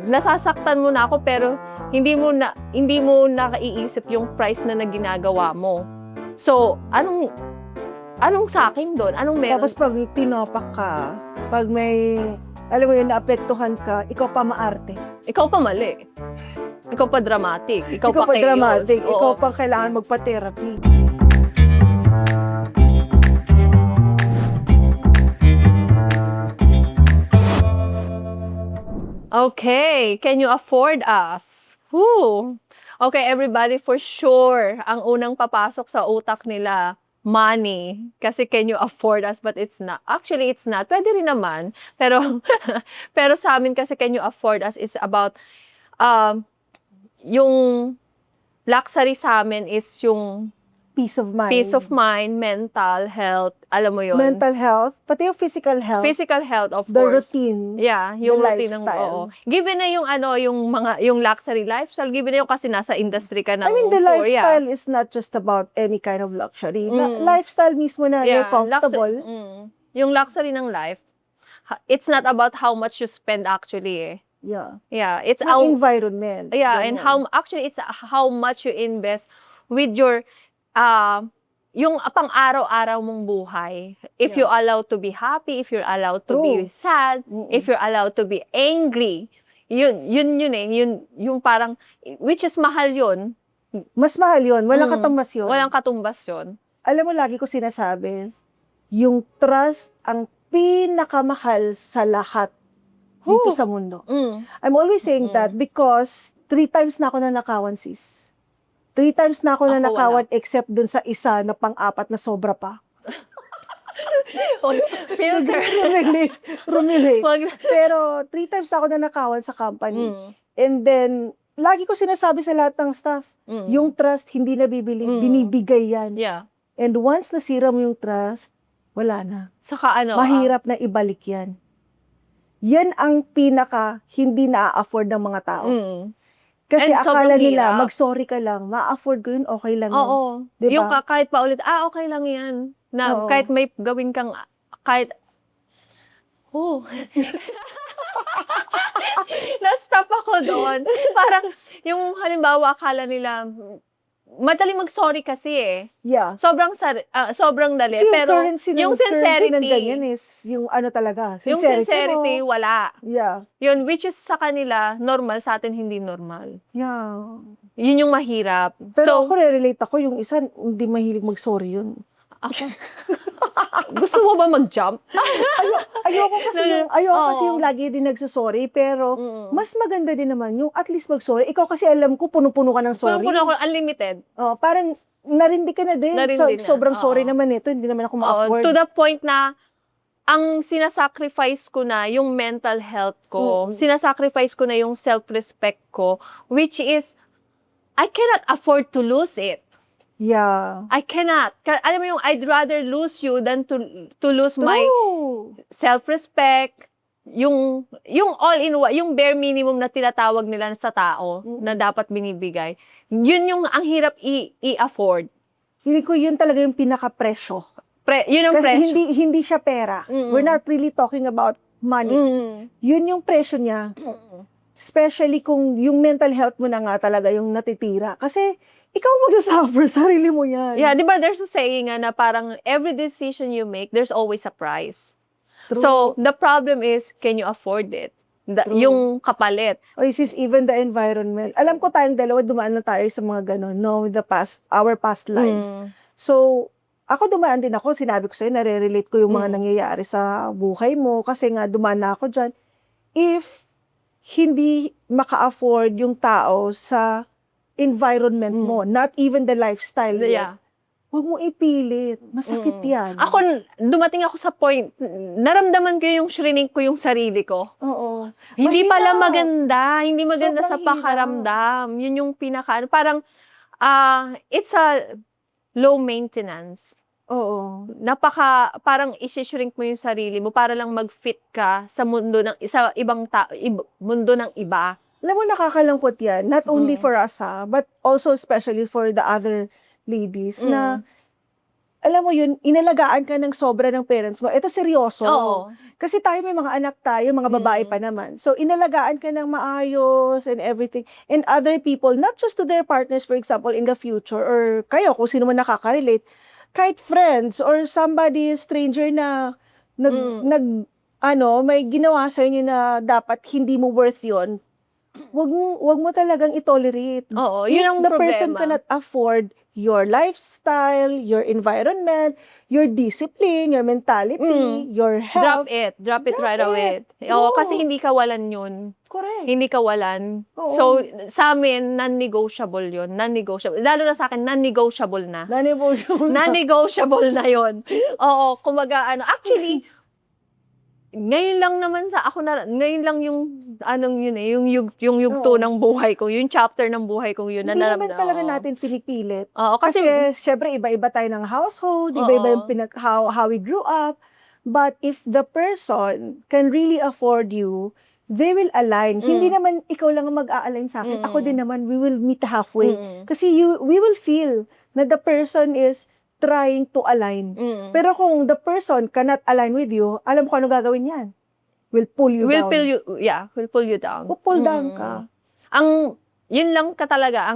nasasaktan mo na ako pero hindi mo nakaiisip yung price na ginagawa mo. So, anong sa akin doon? Anong meron? Tapos pag tinopak ka, pag may, alam mo yun, naapektuhan ka, ikaw pa maarte. Ikaw pa mali. Ikaw pa dramatic. Ikaw pa chaos. dramatic. Oo. Ikaw pa kailangan magpa-therapy. Okay, can you afford us? Whew. Okay, everybody, for sure, ang unang papasok sa utak nila, money. Kasi can you afford us? But it's not. Actually, it's not. Pwede rin naman. Pero, pero sa amin kasi can you afford us is about, yung luxury sa amin is yung Peace of mind. peace of mind, mental health, alam mo yun? Mental health, pati yung physical health. Physical health, of the course. routine. Yeah, yung the routine ng lifestyle. Given na yung luxury lifestyle, given na yung kasi nasa industry ka ng I mean, the Korea. lifestyle is not just about any kind of luxury. Lifestyle mismo na you're comfortable. Yung luxury ng life, it's not about how much you spend actually eh. Yeah. Yeah, it's Yung environment. yeah, and Ganon. it's how much you invest with your yung pang-araw-araw mong buhay. If you allowed to be happy, if you're allowed to be sad, if you're allowed to be angry, yun eh, yung parang, which is mahal yun. Mas mahal yun. Walang katumbas yun. Walang katumbas yun. Alam mo, lagi ko sinasabi, yung trust ang pinakamahal sa lahat dito sa mundo. I'm always saying that because 3 times na ako nanakawan, sis. 3 times na ako nanakawan except dun sa isa na pang-apat na sobra pa. Filter. Rumili. Pero 3 times na ako nanakawan sa company. And then, lagi ko sinasabi sa lahat ng staff, yung trust hindi nabibili, binibigay yan. Yeah. And once nasira mo yung trust, wala na. Saka Mahirap na ibalik yan. Yan ang pinaka hindi na-afford ng mga tao. Kasi And akala sobrang nila, hirap. mag-sorry ka lang, ma-afford ko yun, okay lang yun. Oo. Diba? Yung kahit pa ulit, okay lang yan. Na kahit may gawin kang, kahit, na-stop ako doon. Parang, yung halimbawa, akala nila, madaling mag-sorry kasi eh. Yeah. Sobrang dali. Kasi Pero, currency yung currency ng sincerity, ganyan is, yung ano talaga, yung sincerity, mo. wala. Yeah. Yun, which is sa kanila, normal, sa atin hindi normal. Yeah. Yun yung mahirap. Pero ako, re-relate ako, yung isa, hindi mahilig mag-sorry yun. Ako, gusto mo ba mag-jump? Ayoko kasi yung lagi din nagsasorry, pero mas maganda din naman yung at least mag-sorry. Ikaw kasi alam ko, puno-puno ka ng sorry. Puno ako, unlimited. Parang narindi ka na din. Sobrang sorry naman ito, hindi naman ako ma-afford. To the point na, ang sinasacrifice ko na yung mental health ko, sinasacrifice ko na yung self-respect ko, which is, I cannot afford to lose it. Yeah. I cannot. Alam mo yung, I'd rather lose you than to lose my self-respect, yung all-in-one, yung bare minimum na tinatawag nila sa tao na dapat binibigay. Yun yung ang hirap i-afford. Hindi ko yun talaga yung pinaka-presyo. Yun ang Kasi presyo. hindi siya pera. We're not really talking about money. Yun yung presyo niya. Especially kung yung mental health mo na nga talaga yung natitira. Kasi ikaw mag-suffer, sarili mo yan. Yeah, di ba there's a saying na parang every decision you make, there's always a price. True. So, the problem is, can you afford it? Yung kapalit. This is even the environment. Alam ko tayong dalawa, dumaan na tayo sa mga ganun, no? With our past lives. So, ako dumaan din ako, sinabi ko sa'yo, nare-relate ko yung mga nangyayari sa buhay mo, kasi nga dumaan na ako dyan. If hindi maka-afford yung tao sa environment mo, not even the lifestyle. Yeah. Huwag mo ipilit. Masakit yan. Ako, dumating ako sa point, naramdaman ko yung shrink ko yung sarili ko. Oo. Hindi Mahirap. pala maganda. Hindi maganda Sobrang sa pakaramdam. Yun yung parang, it's a low maintenance. Oo. Parang isi-shrink mo yung sarili mo para lang mag-fit ka sa mundo ng mundo ng iba. Alam mo, nakakalangkot yan. Not only for us, but also especially for the other ladies, na alam mo yun, inalagaan ka ng sobra ng parents mo. Ito seryoso. Oo. Kasi tayo may mga anak tayo, mga babae pa naman. So, inalagaan ka ng maayos and everything. And other people, not just to their partners, for example, in the future, or kayo, kung sino man nakaka-relate, kahit friends or somebody, stranger na may ginawa sa inyo na dapat hindi mo worth yun, wag mo talagang itolerate. Oo, yun ang If the person problema. cannot afford your lifestyle, your environment, your discipline, your mentality, your Drop health, it. Drop it right it. away. Oo, Oo. kasi hindi kawalan yun. correct. Hindi kawalan. Oo. So, sa amin, non-negotiable yun. Non-negotiable. Lalo na sa akin, non-negotiable na. Non-negotiable na. Non-negotiable na yun. Oo, kumaga, actually, ngayon lang naman ngayon lang yung, yung yugto Oo. ng buhay ko, yung chapter ng buhay ko yun. Hindi naman naramdaman- talaga oo. natin pinipilit. Oo, Kasi, kasi, syempre, iba-iba tayo ng household, iba-iba yung how we grew up. But if the person can really afford you, they will align. Hindi naman ikaw lang ang mag-a-align sa akin. Ako din naman, we will meet halfway. Kasi we will feel na the person is trying to align. Pero kung the person cannot align with you, alam ko ano gagawin yan. Will pull you will down. will pull you down. Pull down ka. Yun lang ka talaga,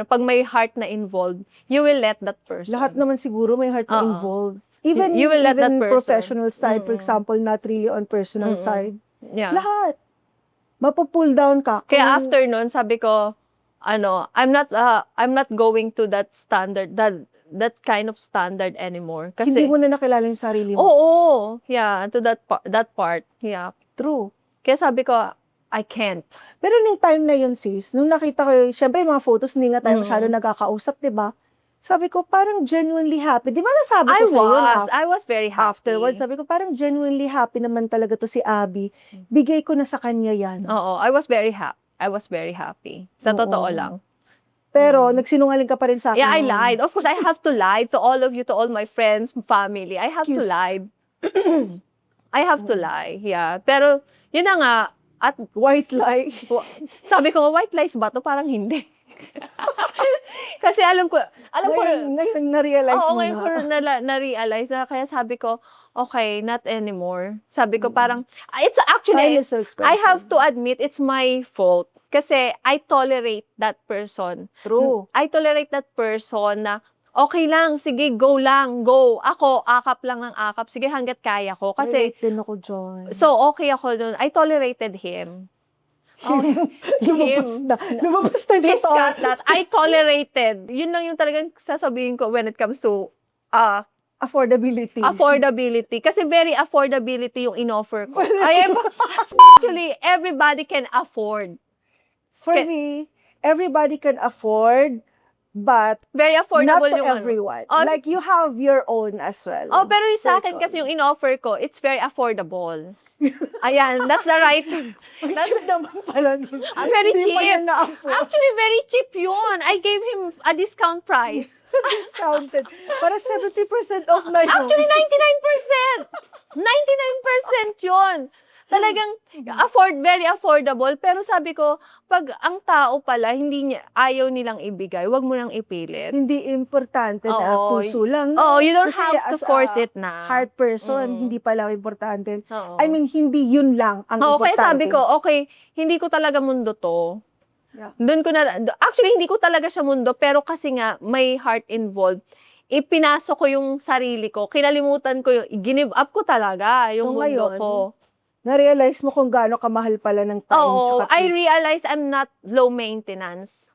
pag may heart na involved, you will let that person. Lahat naman siguro may heart na Oo. involved. Even, You will let that even person. professional side, for example, not really on personal side. Yeah. Lahat. Mapupull down ka. Kaya Kung- after nun, sabi ko, I'm not going to that standard, that kind of standard anymore. Kasi, hindi mo na nakilala yung sarili mo. oo, yeah, to that part, yeah, true. Kaya sabi ko, I can't. Pero nung time na yun, sis, nung nakita ko, syempre yung mga photos, hindi nga tayo masyado nagkakausap, diba? Sabi ko, parang genuinely happy. Di ba nasabi ko sa'yo yun? I was very happy. Afterwards, sabi ko, parang genuinely happy naman talaga to si Abby. Bigay ko na sa kanya yan. Oo, I was very happy. Sa Oo. totoo lang. Pero, nagsinungaling ka pa rin sa akin. Yeah, I noon. lied. Of course, I have to lie to all of you, to all my friends, family. I have to Excuse. lie. I have to lie, yeah. Pero, yun na nga, at White lie. sabi ko, white lies ba to? Parang hindi. Kasi alam ko, Ngayon na-realize oo, mo ngayon ko na-realize na, kaya sabi ko, okay, not anymore. Sabi ko parang, it's actually, Time is so expensive. I have to admit, it's my fault. Kasi I tolerate that person. True. I tolerate that person na, okay lang, sige, go lang, go. Ako, akap lang ng akap. Sige, hanggat kaya ko. Kasi, Relate din ako dyan. so, okay ako dun. I tolerated him. Lumabas na. Lumabas na yung Please totoo. cut that. I tolerated. Yun lang yung talagang sasabihin ko when it comes to Affordability. affordability. Kasi very affordability yung in-offer ko. Actually, everybody can afford. For me, everybody can afford, but Very not affordable to yung everyone. Oh, Like, you have your own as well. Oh, pero yung sa akin Circle. kasi yung in-offer ko, it's very affordable. Ayan, that's the right. That's naman pala nun. Very Hindi pa cheap. niya na-afford. Actually, very cheap yun. I gave him a discount price. Discounted. Para 70% off na yun. Actually, 99%. 99% yun. Talagang very affordable. Pero sabi ko, pag ang tao pala, ayaw nilang ibigay, wag mo nang ipilit. Hindi importante na Oo. puso lang. Oh, you don't Kasi have to as force a it na. Heart person, hindi pala importante. Oo. I mean, hindi yun lang ang Oo, importante. kaya sabi ko, okay, hindi ko talaga mundo to. Yeah. Actually, hindi ko talaga siya mundo, pero kasi nga, may heart involved. Ipinasok ko yung sarili ko, kinalimutan ko give up ko talaga yung So, mundo ngayon, ko. Na-realize mo kung gaano kamahal pala ng time. Oo, tsaka I peace. realize I'm not low maintenance.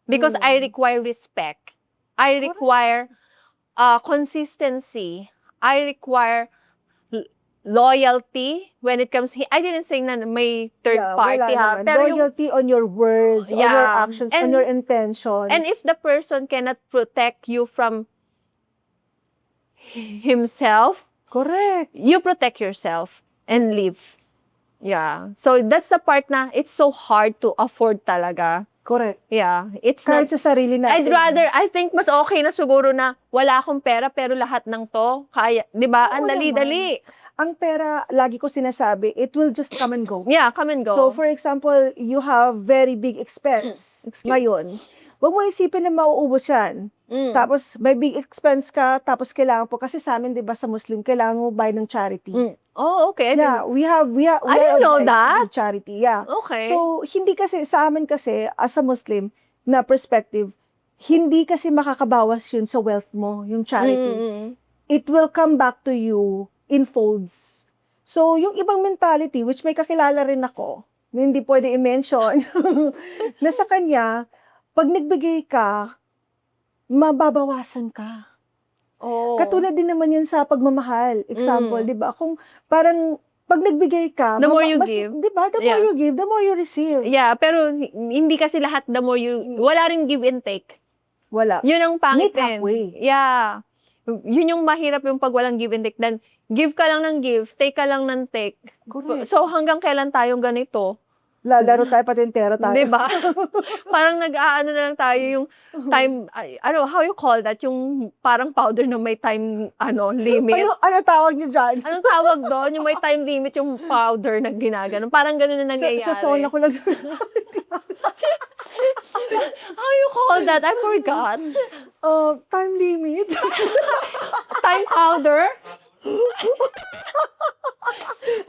Because I require respect. I require consistency. I require loyalty when it comes, I didn't say na may third Yeah, party wala ha. naman. Pero yung, Loyalty on your words, on your Yeah. actions, And- on your intentions. and if the person cannot protect you from himself, Correct. you protect yourself and live. Yeah. So that's the part na it's so hard to afford talaga. Correct. Yeah. It's Kahit not, sa sarili natin. I think mas okay na siguro na wala akong pera pero lahat ng to kaya, 'di ba? Oo Ang dali-dali. Ang pera, lagi ko sinasabi, it will just come and go. Yeah, come and go. So, for example, you have very big expense Excuse. ngayon. Huwag mo isipin na mauubos yan. Tapos may big expense ka, tapos kailangan po, kasi sa amin, 'di ba, sa Muslim, kailangan mo buy ng charity. Oh, okay. Yeah, we I are didn't know obliged to that. give charity. Yeah. Okay. So, hindi kasi sa amin kasi as a Muslim na perspective, hindi kasi makakabawas yun sa wealth mo, yung charity. It will come back to you in folds. So, yung ibang mentality, which may kakilala rin ako, na hindi pwede i-mention, na sa kanya, pag nagbigay ka, mababawasan ka. Oh. Katulad din naman yan sa pagmamahal. Example, di ba? Kung parang, pag nagbigay ka, The more you give. Di ba? The more Yeah. you give, the more you receive. Yeah, pero hindi kasi lahat the more you, wala rin give and take. Wala. Yun ang pangit Meet halfway. Yeah. Yun yung mahirap yung pag walang give and take. Then, give ka lang ng give, take ka lang ng take. Correct. So, hanggang kailan tayong ganito? Lalaro tayo, patintero tayo. Diba? Parang nag-aano na lang tayo yung time, how you call that? Yung parang powder na may time, limit. Ano tawag niyo dyan? Anong tawag doon? Yung may time limit yung powder na ginagano. Parang gano'n na nangyayari. Sa zona ko lang. How you call that? I forgot. Time limit. Time powder?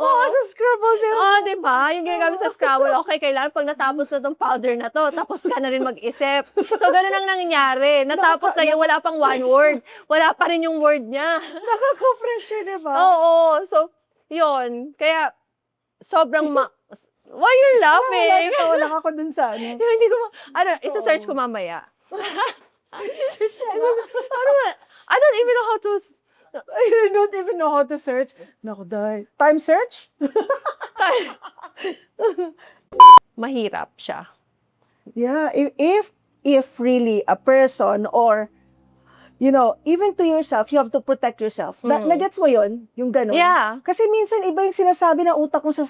Sa Scrabble meron. Diba? Yung ginagamit sa Scrabble, okay, kailangan pag natapos na tong powder na to, tapos ka na rin mag-isip. So, ganun ang nangyari. Natapos na yung wala pang one word. Wala pa rin yung word niya. Nakaka-pressure, diba? Oo. So, yun. Kaya, sobrang why you're laughing? Natawa lang ako dun sa ano. Yung hindi ko isa-search ko mamaya. I don't even know how to I don't even know how to search. Naku, dahil. Time search? mahirap siya. Yeah, if really a person or, even to yourself, you have to protect yourself. Nagets mo yun? Yung ganun? Yeah. Kasi minsan iba yung sinasabi ng utak mo sa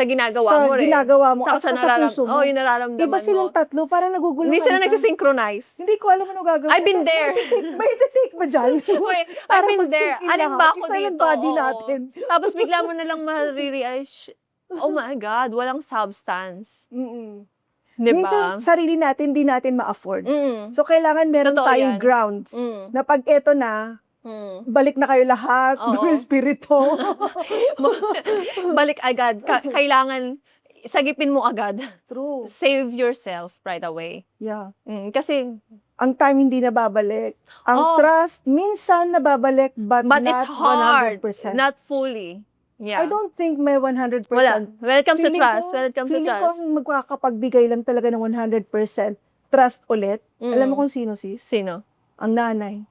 ginagawa mo rin. ginagawa mo at Sa sa puso mo. yung nararamdaman Iba silang mo. tatlo, parang naguguluhan Hindi sila ka. nagsisynchronize. Hindi ko alam ano gagawin. I've been there. May take ba dyan? Wait, I've been there. mag-sink in Aling lahat. ba ako Isa lang dito? body Oo. natin. Tapos bigla mo na lang marirealize, oh my God, walang substance. Diba? Minsan, sarili natin, di natin ma-afford. So, kailangan meron Totoo tayong yan. grounds. Na pag eto na, balik na kayo lahat, Oo. ng espiritu. Balik agad. Kailangan, sagipin mo agad. True. Save yourself right away. Yeah. Kasi, Ang time hindi nababalik. Ang Oh. trust, minsan nababalik, but not it's hard. 100%. Not fully. Yeah. I don't think may 100%. Wala. When it comes to Feeling trust, ko- when it comes to feeling ko trust. ang magkakapagbigay lang talaga ng 100% trust ulit. Alam mo kung sino, sis? Sino? Ang nanay.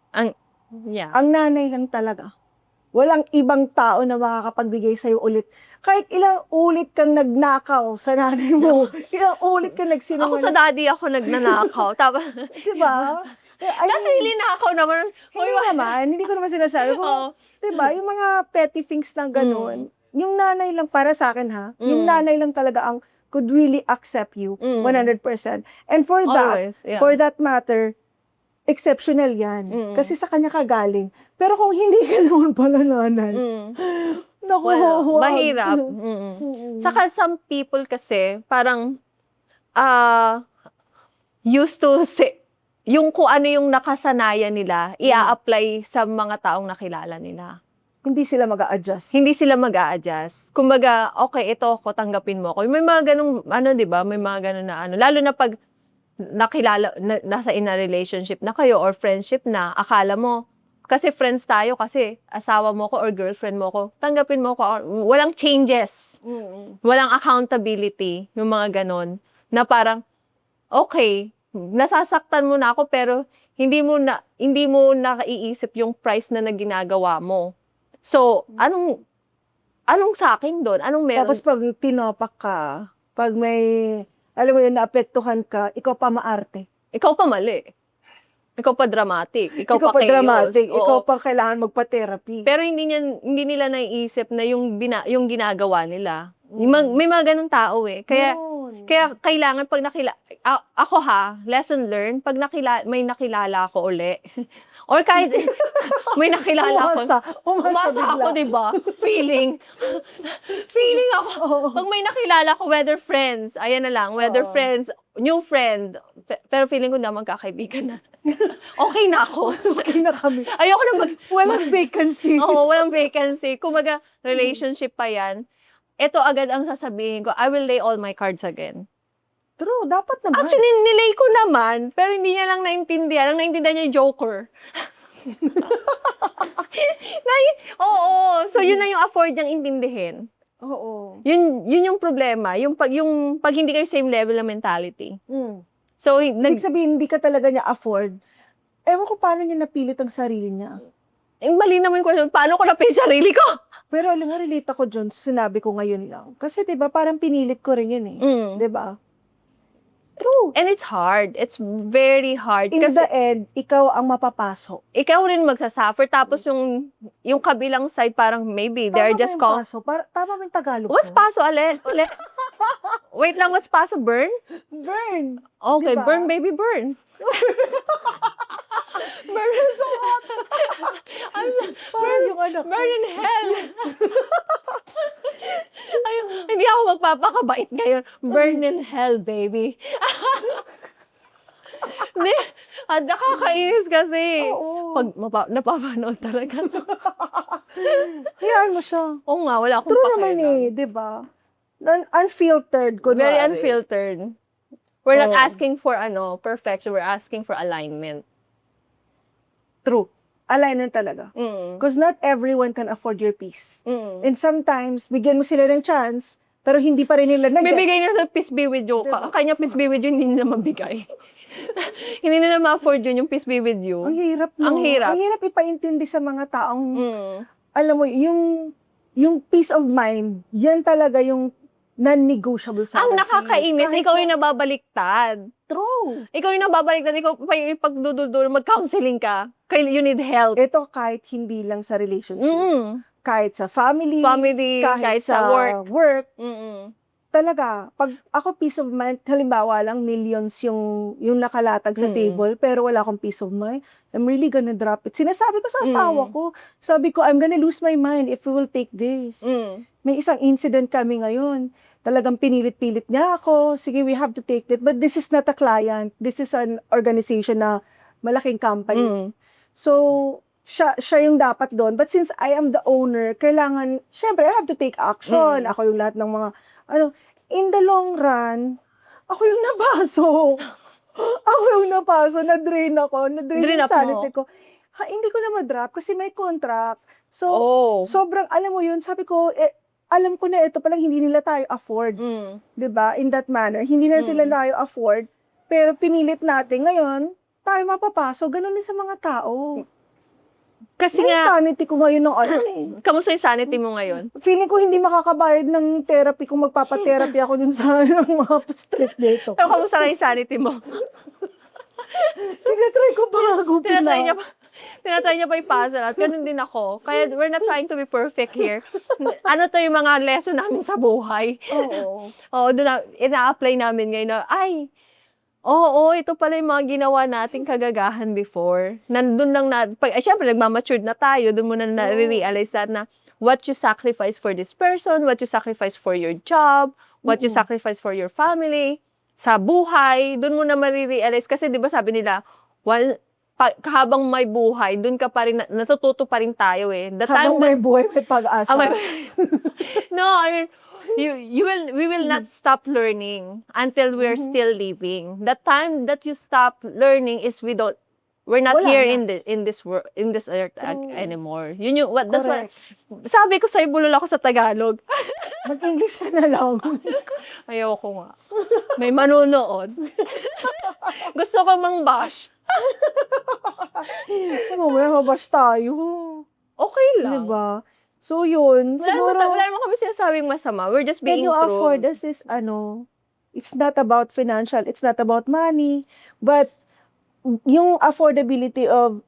Yeah. Ang nanay lang talaga. Walang ibang tao na makakapagbigay sa'yo ulit. Kahit ilang ulit kang nagnakaw sa nanay mo, ilang ulit kang Ako nagsinungaling. sa daddy ako nagnanakaw. Tapos, Diba? not really nakaw naman. Hindi naman. Hindi ko naman sinasabi. Oo. Diba? Yung mga petty things na ganun, yung nanay lang, para sa akin ha, yung nanay lang talaga ang could really accept you 100%. And for that, Always, yeah. for that matter, exceptional yan. Kasi sa kanya ka galing. Pero kung hindi ka naman pala nanay, naku, Well, mahirap. Saka some people kasi, parang, used to say, yung kung ano yung nakasanayan nila, i-apply sa mga taong nakilala nila. Hindi sila mag-a-adjust. Hindi sila mag-a-adjust. Kumbaga, okay, ito ako, tanggapin mo ako. May mga ganung, di ba? May mga ganun na Lalo na pag nakilala, nasa in a relationship na kayo or friendship na, akala mo, kasi friends tayo, kasi asawa mo ko or girlfriend mo ko, tanggapin mo ko. Walang changes. Walang accountability. Yung mga ganun. Na parang, okay, nasasaktan mo na ako, pero hindi mo nakaiisip yung price na ginagawa mo. So, anong sa akin doon? Anong meron? Tapos pag tinopak ka, pag may, alam mo yun, naapektuhan ka, ikaw pa maarte. Ikaw pa mali. Ikaw pa dramatic. Ikaw pa chaos. dramatic. Oo. Ikaw pa kailangan magpa-therapy. Pero hindi nila naiisip na yung ginagawa nila. May mga ganung tao eh. Kaya kailangan pag ako lesson learned, pag may nakilala ako uli, or kahit may nakilala ako, umasa ako, diba? Feeling ako. Pag may nakilala ko, whether friends, ayan na lang, whether friends, new friend, pero feeling ko naman kakaibigan na. Okay na ako. Okay na kami. Ayoko na Walang vacancy. Oo, walang vacancy. Kumbaga, relationship pa yan. Ito agad ang sasabihin ko, I will lay all my cards again. True, dapat naman. Actually, nilay ko naman, pero hindi niya lang naintindihan. Ang naintindihan niya yung joker. Oo, so yun na yung afford niyang intindihin. Oo. Yun yung problema. Yung pag hindi kayo same level ng mentality. So, Ibig sabihin, hindi ka talaga niya afford. Ewan ko paano niya napilit ang sarili niya. mali naman yung question, paano ko napili sarili ko? Pero alam mo, relate ako dun sa sinabi ko ngayon lang. Kasi 'di ba parang pinilit ko rin yun eh. 'Di ba? True. And it's hard. It's very hard. In Kasi the end, ikaw ang mapapasok. ikaw rin magsasuffer. Tapos yung kabilang side, parang maybe they're just Tama mo yung Tagalog What's ko. paso, Ale? Wait lang, what's paso? Burn? Burn. Okay, Diba? burn, baby, burn. Burn so hot. Parang yung ano. Burn in hell. Ay, hindi ako magpapakabait ngayon. Burn in hell, baby. Hindi. Nakakainis kasi. Oo. Pag napapanood talaga. Hayaan mo siya. Oo nga, wala akong True pakialam. naman eh, 'di ba? Unfiltered, kunwari. Very unfiltered. We're not Oo. asking for perfection. We're asking for alignment. True. Alignment talaga. Mm. Because not everyone can afford your peace. Mm. And sometimes, bigyan mo sila ng chance, pero hindi pa rin nila Bibigay na sa peace be with you. Diba? Kanya peace be with you, hindi nila mabigay. Hindi nila ma-afford yun, yung peace be with you. Ang hirap, no? Ang hirap. Ang hirap ipaintindi sa mga taong, Mm. alam mo, yung peace of mind, yan talaga yung non-negotiable sa Ang akin, nakakainis, sis. ikaw yung nababaliktad. True. Ikaw yung nababaliktad, ikaw pa yung pagduduldulo, mag-counseling ka, you need help. Ito kahit hindi lang sa relationship. Mm. Kahit sa family, Family, kahit sa work. Mm. Talaga, pag ako peace of mind, halimbawa lang millions yung nakalatag sa Mm. table, pero wala akong peace of mind, I'm really gonna drop it. Sinasabi ko sa asawa ko, sabi ko, I'm gonna lose my mind if we will take this. Mm. May isang incident kami ngayon. Talagang pinilit-pilit niya ako. Sige, we have to take it. But this is not a client. This is an organization na malaking company. Mm. So, siya yung dapat doon. But since I am the owner, kailangan, syempre, I have to take action. Mm. Ako yung lahat ng mga, in the long run, ako yung nabaso. Ako yung napaso, na-drain ako, na-drain Drain yung up mo? sanity ko. Hindi ko na ma-drop kasi may contract. So, Oh. sobrang, alam mo yun, sabi ko, alam ko na ito palang hindi nila tayo afford. Mm. 'Di ba? In that manner, hindi na nila tayo afford, pero pinilit natin ngayon, tayo mapapasok. Ganun din sa mga tao. Kasi Yung nga, sanity ko ngayon ng kamusta yung sanity mo ngayon? feeling ko hindi makakabayad ng therapy kung magpapa-therapy ako dun sa mga stress dito. Pero kamusta na yung sanity mo? Tinatry ko bago Tinatry niya pa ipasa lahat. Ganun din ako. Kaya we're not trying to be perfect here. Ano to yung mga lesson namin sa buhay. Oo. Oo, ina-apply namin ngayon na, ito pala yung mga ginawa nating kagagahan before. Nandun lang syempre, nagmamature na tayo, dun mo na nare-realize na what you sacrifice for this person, what you sacrifice for your job, what you sacrifice for your family, sa buhay, dun mo na marirealize. Kasi di ba sabi nila, habang may buhay, dun ka pa rin, natututo pa rin tayo eh. Habang may buhay, may pag-asa. No, I mean, we will not stop learning until we're still living. The time that you stop learning is we're not Wala here na. in this world, in this earth True. anymore. Yun that's what Correct. sabi ko sa'yo, bulol ako sa Tagalog. Mag-English ka na lang. Ayoko nga. May manunood. Gusto ko mang bash. Mamaya mabash tayo. Okay lang. Diba? So, yun. Siguro, Wala naman kami sinasabing masama. We're just can being you true. afford us is, it's not about financial, it's not about money, but yung affordability of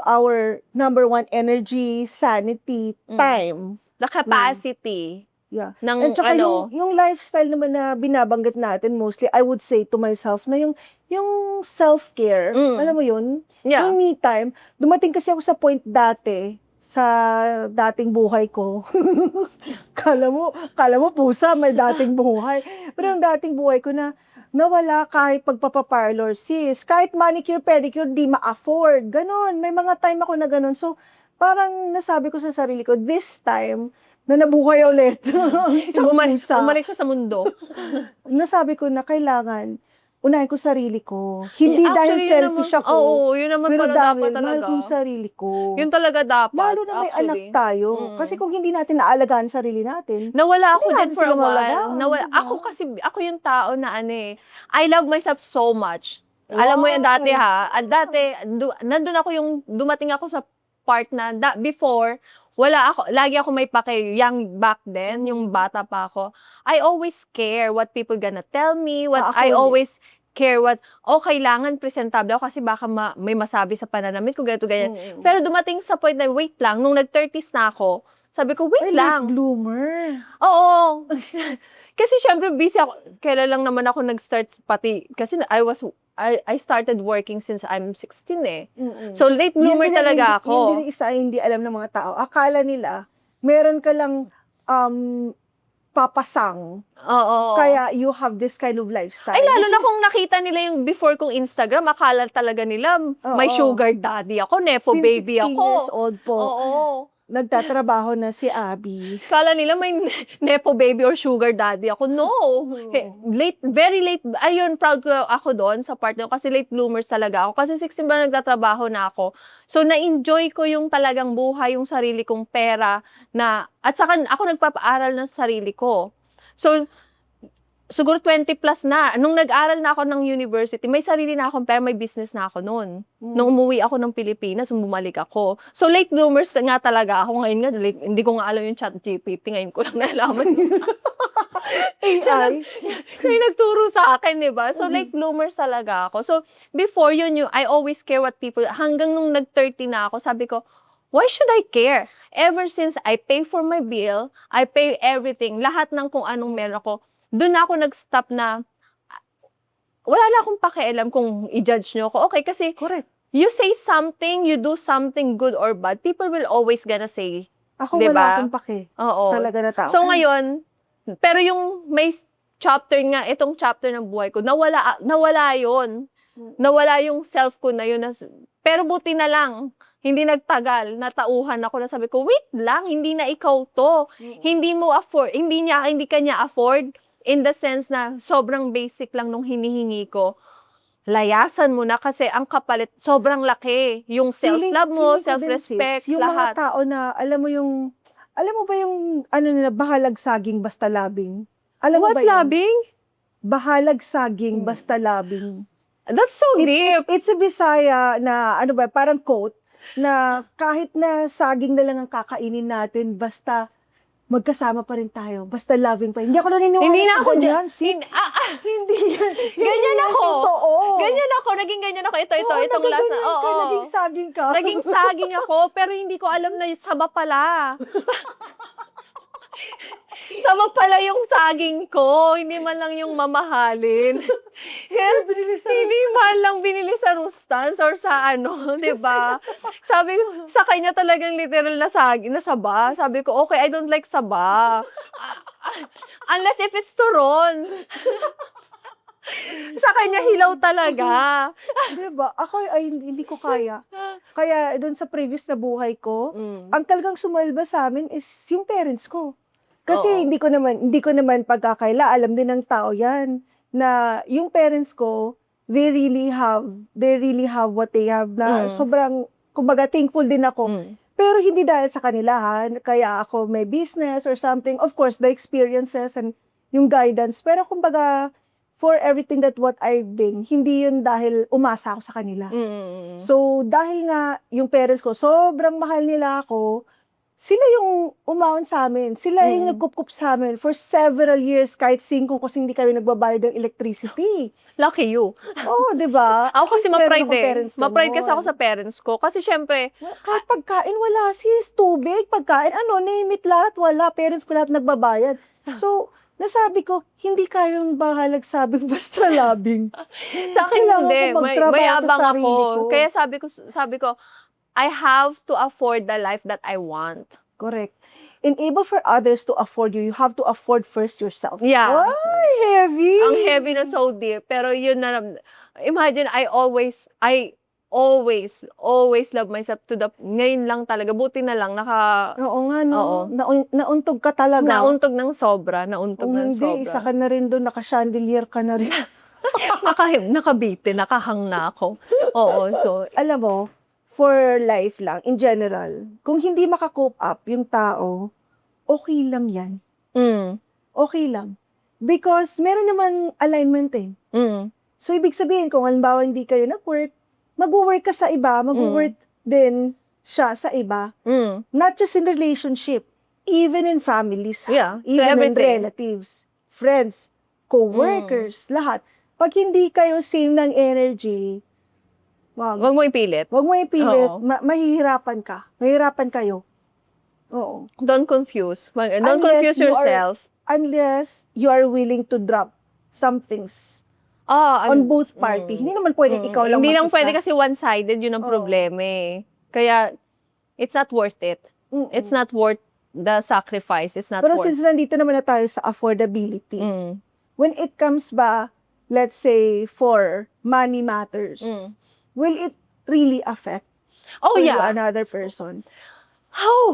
our number one energy, sanity, time. The capacity Yeah. ng And saka yung lifestyle naman na binabanggit natin mostly, I would say to myself na yung self-care, alam mo yun? Yeah. Yung me time. Dumating kasi ako sa point dati, sa dating buhay ko. Kala mo pusa, may dating buhay. Pero yung dating buhay ko na nawala kahit pagpapaparlor, sis. Kahit manicure, pedicure, di ma-afford. Ganon. May mga time ako na ganon. So, parang nasabi ko sa sarili ko, this time, na nabuhay ulit. Isang pusa. Bumalik siya sa mundo. Nasabi ko na kailangan unahin ko sarili ko. Hindi dahil Actually, selfish yun naman, ako. oo, yun naman Pero pala dahil dapat mahal talaga. ko yung sarili ko. Yun talaga dapat, Lalo na may actually. anak tayo. Mm. Kasi kung hindi natin naalagaan sarili natin, Nawala ako Hindi din natin for a sila while. maalagaan, diba? Ako yung tao na I love myself so much. Alam mo yan dati ha. Dati, nandun ako dumating ako sa part na, before, lagi ako may pake, young back then, yung bata pa ako. I always care what people gonna tell me, I always care kailangan presentable ako kasi baka may masabi sa pananamit ko, ganito, ganyan. Pero dumating sa point na, wait lang, nung nag-30s na ako, sabi ko, wait lang. late bloomer. Oo. Kasi syempre busy ako. Kailan lang naman ako nag-start kasi I started working since I'm 16 eh. So late bloomer talaga ako. Hindi isa hindi alam ng mga tao. Akala nila, meron ka lang papasang. Oo. Kaya you have this kind of lifestyle. Ay, lalo na kung nakita nila yung before kong Instagram, akala talaga nila may sugar daddy ako, nepo Since baby 16 ako. years old po, Oo. nagtatrabaho na si Abby. Kala nila may nepo baby or sugar daddy ako. No. Very late. Ayun, proud ko ako doon sa part na yun, kasi late bloomers talaga ako. Kasi 16 ba nagtatrabaho na ako. So, na-enjoy ko yung talagang buhay, yung sarili kong pera at saka ako nagpapaaral ng sarili ko. So, siguro 20 plus na. Nung nag-aral na ako ng university, may sarili na ako, pero may business na ako noon. Nung umuwi ako ng Pilipinas, bumalik ako. So, late bloomers nga talaga ako. Ngayon nga, hindi ko nga alam yung ChatGPT. Ngayon ko lang nalaman. AI. May nagturo sa akin, di ba? So, late bloomers talaga ako. So, before yun, I always care what people, hanggang nung nag-30 na ako, sabi ko, why should I care? Ever since I pay for my bill, I pay everything, lahat ng kung anong meron ako, doon ako nag-stop na, wala na akong pakialam kung i-judge nyo ako. Okay, kasi Correct. you say something, you do something good or bad, people will always gonna say, Ako diba? wala akong pake. Oo. Talaga na tao. So ngayon, pero yung may chapter nga, itong chapter ng buhay ko, nawala yon. Nawala yung self ko na yun. Pero buti na lang, hindi nagtagal, natauhan ako na sabi ko, wait lang, hindi na ikaw to. Hindi mo afford, hindi ka niya afford in the sense na sobrang basic lang nung hinihingi ko. Layasan mo na kasi ang kapalit, sobrang laki. Yung self-love mo, Feeling ko din, self-respect, sis, yung lahat. mga tao na, alam mo ba yung, nila, bahalag saging basta labing? Alam mo What's ba yun? labing? Bahalag saging basta labing. That's so deep. It's a Bisaya na, parang quote, na kahit na saging na lang ang kakainin natin, basta magkasama pa rin tayo. Basta loving pa. Hindi ako naniniwala Hindi na sa ako ganyan, sis. Hindi yan. Ganyan yan ako. Totoo. Ganyan ako. Naging ganyan ako. Ito, Oo, itong lasa. nagaganyan ka, Oo. naging saging ka. Naging saging ako, pero hindi ko alam na saba pala. Saba pala yung saging ko. Hindi man lang yung mamahalin. Hindi man lang binili sa Rustans or sa di ba? Sabi ko, sa kanya talagang literal na saging, na saba. Sabi ko, okay, I don't like saba. Unless if it's turon. Sa kanya hilaw talaga. Diba? Ako ay hindi ko kaya. Kaya doon sa previous na buhay ko, Mm. ang talagang sumalba sa amin is yung parents ko. Kasi Oo. hindi ko naman pagkakaila, alam din ng tao 'yan na yung parents ko, they really have what they have na sobrang kumbaga thankful din ako. Mm. Pero hindi dahil sa kanila kaya ako may business or something. Of course, the experiences and yung guidance. Pero kumbaga, for everything that what I've been, hindi yun dahil umasa ako sa kanila. Mm. So, dahil nga yung parents ko, sobrang mahal nila ako, sila yung umahon sa amin. Sila yung nagkup-kup sa amin for several years, kahit 5 kasi hindi kami nagbabayad ng electricity. Lucky you. Oo, di ba? Ako kasi Meron ma-pride akong parents Ma-pride kasi ganon. ako sa parents ko. Kasi syempre, Kahit pagkain, wala sis. Tubig, pagkain, name it lahat, wala. Parents ko lahat nagbabayad. So, nasabi ko, hindi kayang bahalag sabing basta labing. sa akin Kailangan hindi. ko magtrabaho sa Mayabang sarili ako. ko. Kaya sabi ko, I have to afford the life that I want. Correct. Enable for others to afford you, you have to afford first yourself. Yeah. Ay, heavy! Ang heavy na so deep. Pero yun na, imagine, I always love myself to the, ngayon lang talaga, buti na lang, Oo nga, no? Oo. Nauntog ka talaga. nauntog ng sobra, nauntog Kung ng hindi, isa sobra. ka na rin doon, naka-chandelier ka na rin. Nakabiti, nakahang na ako. Oo, so, Alam mo, for life lang, in general, kung hindi makakope up yung tao, okay lang yan. Okay lang. Because meron namang alignment eh. So, ibig sabihin, kung halimbawa hindi kayo nag-work, mag-work ka sa iba, mag-work din siya sa iba. Not just in relationship, even in families, Yeah, to even in everything. relatives, friends, co-workers, lahat. Pag hindi kayo same ng energy, wag Huwag mo ipilit. mo ipilit, Oo. mahihirapan ka. Mahihirapan kayo. Oo. Don't confuse. Don't Unless confuse you are- yourself. Unless you are willing to drop some things on both party. Hindi naman pwedeng ikaw lang Hindi lang mag-isa. pwede kasi one-sided, yun ang Oo. problema eh. Kaya, it's not worth it. Mm-mm. It's not worth the sacrifice. It's not Pero worth. since nandito naman na tayo sa affordability, Mm. when it comes ba, let's say, for money matters, will it really affect Oh to yeah. another person? Oh.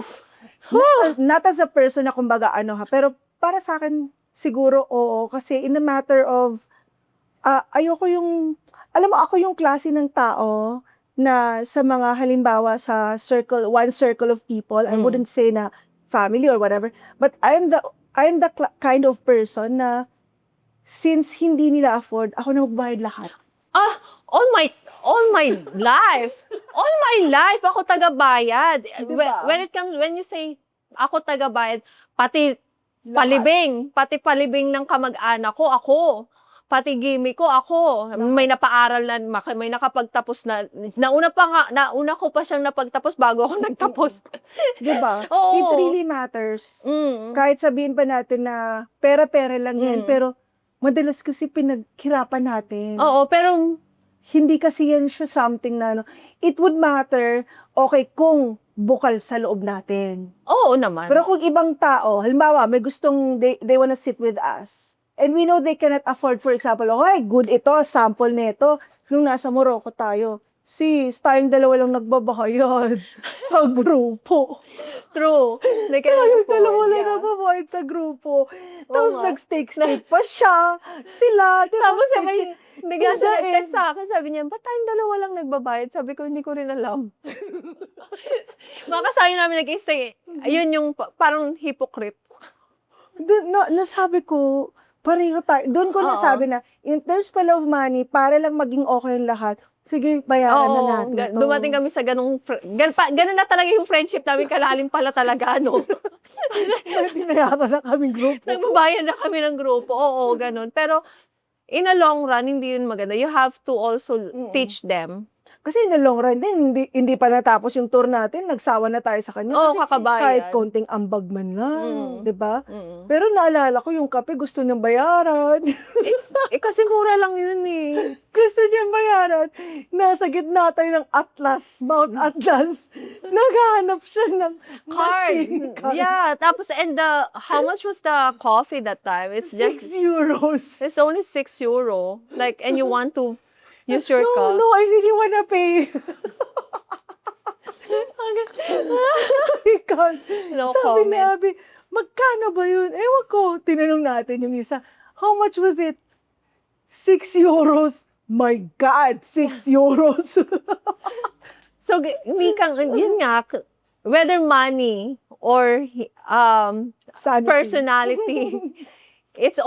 Not as a person na kumbaga pero para sa akin, siguro oo. Kasi in a matter of, ayoko yung, alam mo, ako yung klase ng tao na sa mga halimbawa sa one circle of people, I wouldn't say na family or whatever, but I'm the kind of person na since hindi nila afford, ako na magbayad lahat. All my life, ako taga-bayad. Diba? When you say, ako taga-bayad, pati Lahat. palibing ng kamag-anak ko, ako. Pati gimmick ko, ako. May napaaral na, may nakapagtapos na. Nauna ko pa siyang napagtapos bago ako nagtapos. Diba? Oo. It really matters. Kahit sabihin pa natin na pera-pera lang yan, pero madalas kasi pinaghirapan natin. Oo, pero Hindi kasi yan siya something na, it would matter, okay, kung bukal sa loob natin. oo naman. Pero kung ibang tao, halimbawa, may gustong, they wanna sit with us, and we know they cannot afford, for example, okay, good ito, sample nito, nung nasa Morocco tayo, sis, tayong dalawa lang nagbabayad sa grupo. True. They can Tayong afford, dalawa lang yeah. nagbabayad sa grupo. Tapos nga. nag-steak pa siya, sila. Tapos bigla siya Bigla nag-text sa akin, sabi niya, ba't tayong dalawa lang nagbabayad? Sabi ko, hindi ko rin alam. Baka sayang namin nag-stay. Ayun yung parang hypocrite. Nasabi ko, pareho tayo. Doon ko Oo. nasabi na, in terms pala of money, para lang maging okay ang lahat, sige, bayaran na natin to. Dumating kami sa ganun na talaga yung friendship namin, kalalim pala talaga, no? Binayaran na kaming grupo. Nagbabayad na kami ng grupo, oo, ganun. Pero, in a long run, hindi yun maganda. You have to also teach them. Kasi in the long run din, hindi pa natapos yung tour natin, nagsawa na tayo sa kanya. Oo, Kasi kakabayan. kahit konting ambag man lang, di ba? Mm. Pero naalala ko, yung kape gusto niyang bayaran. Kasi mura lang yun eh. Gusto niyang bayaran. Nasa gitna tayo ng Atlas, Mount Atlas. Naghahanap siya ng machine card. Yeah, tapos how much was the coffee that time? It's just, 6 euros. it's only 6 euro. Like, and you want to use your cup. No, I really wanna pay. Because, No sabi comment. ni Abby, magkano ba yun? Ewan ko. Tinanong natin yung isa, how much was it? 6 euros. My God, 6 euros. So, yun nga, whether money or Sanity. personality, there's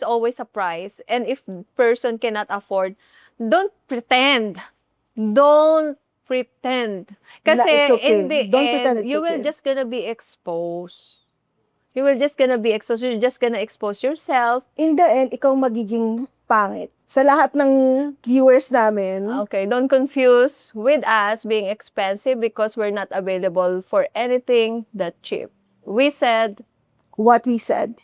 always a price. And if person cannot afford, don't pretend. Don't pretend. Kasi it's okay. in the Don't pretend end, it's you will okay. just gonna be exposed. You're just gonna expose yourself. In the end, ikaw magiging pangit. Sa lahat ng viewers namin, Okay, don't confuse with us being expensive because we're not available for anything that cheap. We said what we said.